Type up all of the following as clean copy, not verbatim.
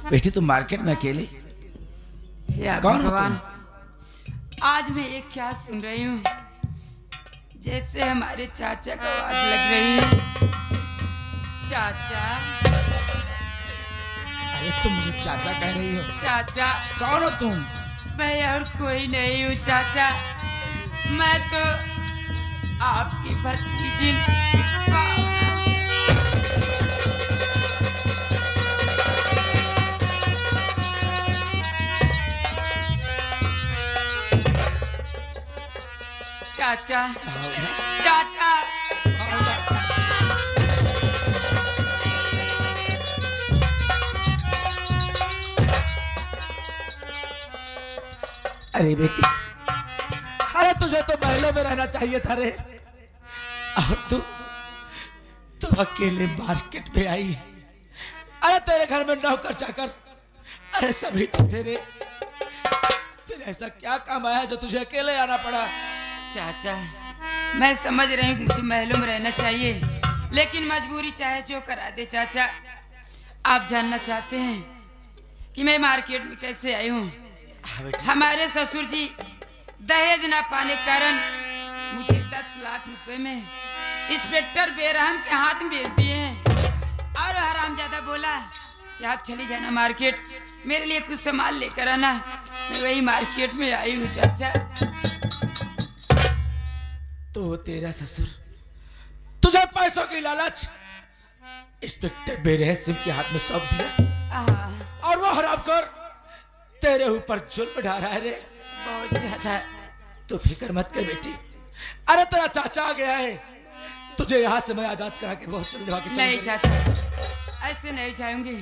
बेटी तुम मार्केट में अकेले? या कौन हो भगवान, आज मैं ये क्या सुन रही हूँ, जैसे हमारे चाचा को आग लग रही है। चाचा, अरे तुम मुझे चाचा कह रही हो? चाचा, कौन हो तुम? मैं और कोई नहीं हूँ चाचा, मैं तो आपकी भतीजी। चाचा, चाचा, अरे बेटी, अरे तुझे तो महलों में रहना चाहिए था रे, और तू अकेले मार्केट में आई है। अरे तेरे घर में नौकर चाकर, अरे सभी तो तेरे, फिर ऐसा क्या काम आया जो तुझे अकेले आना पड़ा? चाचा, मैं समझ रही हूँ मुझे महलों में रहना चाहिए, लेकिन मजबूरी चाहे जो करा दे। चाचा, आप जानना चाहते हैं कि मैं मार्केट में कैसे आई हूँ? हमारे ससुर जी दहेज ना पाने के कारण मुझे 10 लाख रुपए में इंस्पेक्टर बेरहम के हाथ में बेच दिए हैं, और हरामजादा बोला कि आप चली जाना मार्केट, मेरे लिए कुछ सामान लेकर आना। मैं वही मार्केट में आई हूँ चाचा। तो तेरा ससुर तुझे पैसों की लालच इंस्पेक्टर बेरहम के हाथ में सौंप दिया, और वो हरामखोर तेरे ऊपर जुल्म ढा रहा है रे। बहुत ज्यादा। तो फिक्र मत कर बेटी, अरे तेरा चाचा आ गया है, तुझे यहाँ से मैं आजाद करा के बहुत जल्दी भाग नहीं चाचा, ऐसे नहीं जाऊंगी।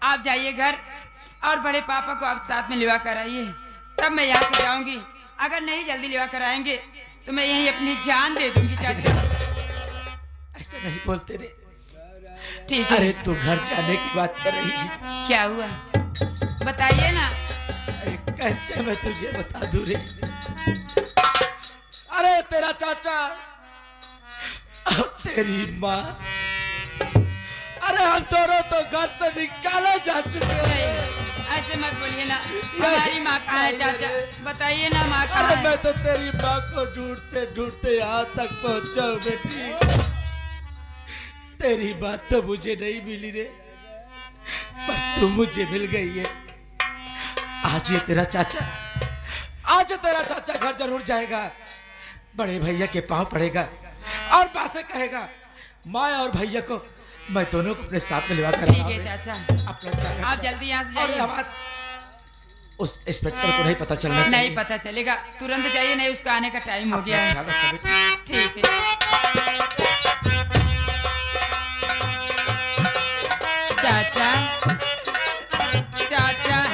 आप जाइए घर, और बड़े पापा को आप साथ में लिवा कर आइए, तब मैं यहाँ से जाऊंगी। अगर नहीं जल्दी लिवा कर आएंगे तो मैं यहीं अपनी जान दे दूंगी चाचा। ऐसा नहीं बोलते रे। ठीक है। अरे तू घर जाने की बात कर रही है? क्या हुआ बताइए ना। अरे कैसे मैं तुझे बता दूं रे? अरे तेरा चाचा और तेरी माँ, अरे हम दोनों तो घर से निकाले जा चुके हैं। ऐसे मत बोलिए ना, हमारी माँ कहाँ है चाचा? बताइए ना माँ कहाँ अरे है? मैं तो तेरी माँ को ढूंढते ढूंढते यहाँ तक पहुंचा हूँ बेटी। तेरी बात तो मुझे नहीं मिली रे, पर तू मुझे मिल गई है। आज ये तेरा चाचा, आज तेरा चाचा घर जरूर जाएगा, बड़े भैया के पांव पड़ेगा और बातें कहेगा। माँ और भैया को मैं दोनों को अपने साथ में लिवा कर। ठीक है चाचा, आप जल्दी यहाँ से जाइए। उस इंस्पेक्टर को नहीं पता चलना चाहिए। नहीं पता चलेगा, तुरंत जाइए, नहीं उसका आने का टाइम हो गया है। ठीक है चाचा, चाचा, चाचा।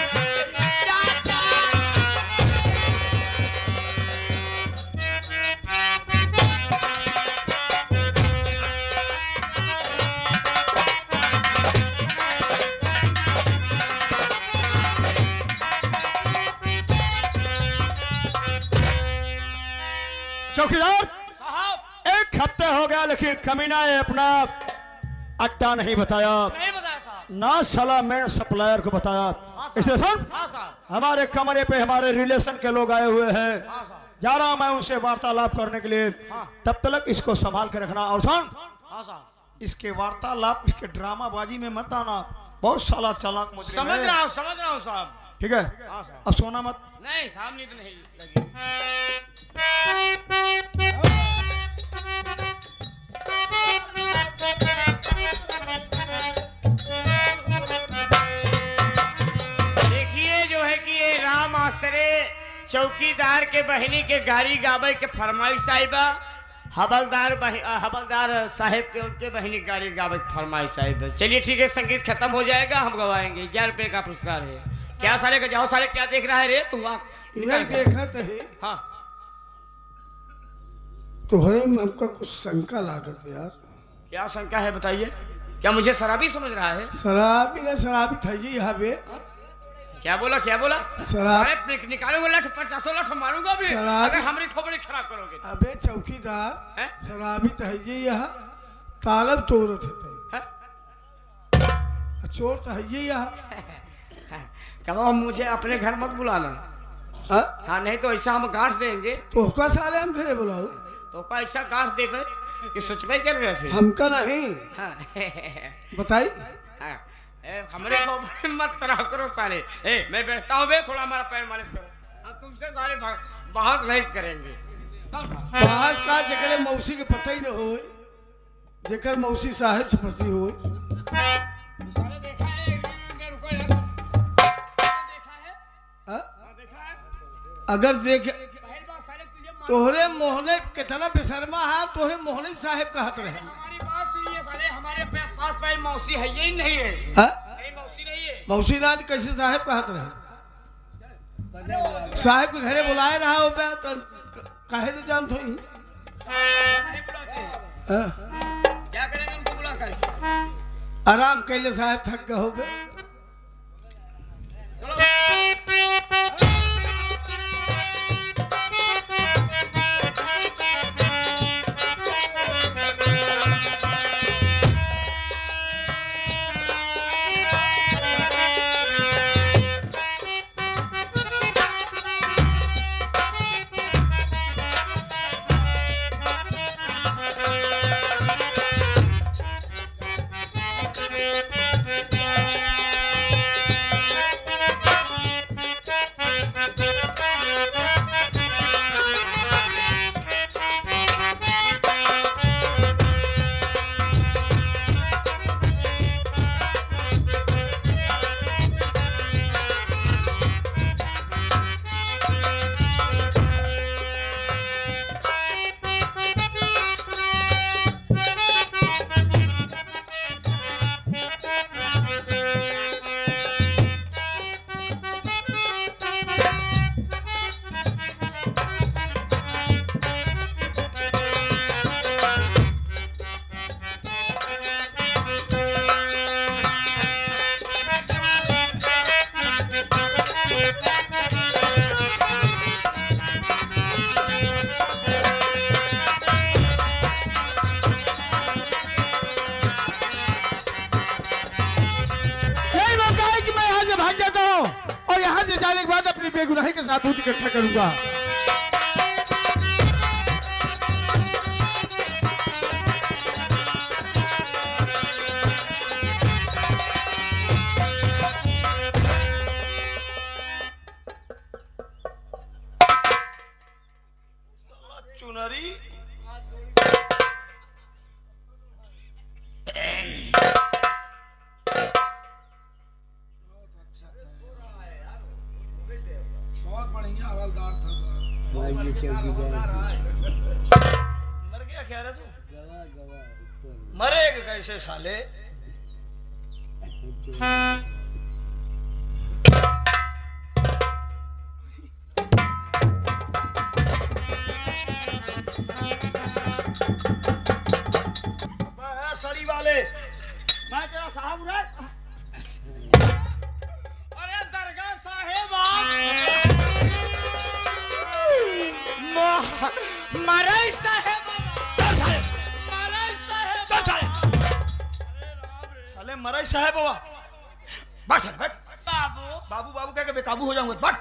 चौकीदार साहब, 1 हफ्ते हो गया लेकिन कमीना ने अपना अड्डा नहीं बताया। नहीं बताया साहब। ना साला मेन सप्लायर को बताया। इसलिए सुन, हाँ साहब। हमारे कमरे पे हमारे रिलेशन के लोग आए हुए हैं, हाँ साहब। जा रहा मैं उनसे वार्तालाप करने के लिए। हाँ। तब तक इसको संभाल के रखना। और सुन, हाँ साहब, इसके वार्तालाप, इसके ड्रामाबाजी में मत आना, बहुत साला चालाक मुजरिम समझ है। रहा हूँ साहब। ठीक है? हाँ साहब। अब सोना मत। नहीं साहब, नींद नहीं लगी। देखिए जो है कि ये राम आसरे चौकीदार के बहनी के गाड़ी गावे के फरमाइश आई बा। हवलदार साहेब के उनके बहनी गाड़ी गावे के फरमाइश आई बा। चलिए ठीक है, संगीत खत्म हो जाएगा, हम गवाएंगे। 11 रुपए का पुरस्कार है। क्या साले का जाओ, साले क्या देख रहा है रे तू? यही देखा तो है, हाँ, तोहरे में हमका कुछ शंका लागत यार। क्या शंका है बताइए? क्या मुझे शराबी समझ रहा है? शराबी ना शराबी था ये यहाँ पे। क्या बोला, क्या बोला? शराब। अरे निकालूंगा लठ, 50 लठ मारूंगा भी शराब। अगर हमारी खोपड़ी खराब करोगे। अबे चौकीदार, हैं? शराबी तो है ये यहाँ, तालब तोड़त है। हैं? चोर तो है ये यहाँ। कहो हम मुझे अपने घर मत बुलाना। हाँ? हाँ नहीं तो ऐसा हम गांठ देंगे। तो का साले हम घरे बुलाओ? तो का ऐसा गांठ दे कि सोचबे कर रहे फिर। हमका नहीं हाँ। बताई। हाँ। हमरे को मत करा करो सारे। मैं बैठता हूँ बे, थोड़ा हमारा पैर मालिश करो। अब तुमसे सारे बहुत नहीं करेंगे। बहस का जकर मौसी के पता ही न हो, जकर मौसी साहेब से फंसी हो। सारे देखा है, रुको यार। देखा है? हाँ? देखा है? अगर देख पहली बात साले तुझे तोहरे मोहने कितना बेशर्मा है, तोहरे मोहने साहेब कहत रहे। हमारी बात सुनिए साले, हमारे पास पैर मौसी है यही नहीं है। हाँ? नहीं मौसी नहीं है। मौसी नाथ कैसे साहेब कहत रहे? साहेब के घरे बुलाए रहा हो बे तो काहे न जानत होई? नहीं बुलाते। हाँ? क्या करेंगे उनको बुला कर? आराम कैले साहेब थक गए हो बे। जाने के बाद अपनी बेगुनाही के साथ इकट्ठा करूंगा। चुनरी मर गया क्या रे तू? मरेगा कैसे साले? सड़ी वाले मैं तेरा साहब रे। अरे दरगाह साहेब मराई साहेब मराई साहेब साले मराई साहेब बाबा बैठ बैठ। बाबू बाबू बाबू कह के बेकाबू हो जाऊंगा। बैठ।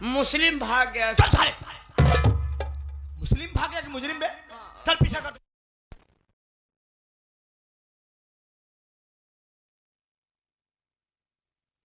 मुस्लिम भाग गया। चल साले। मुस्लिम भाग गया कि मुजरिम बे? चल पीछा कर।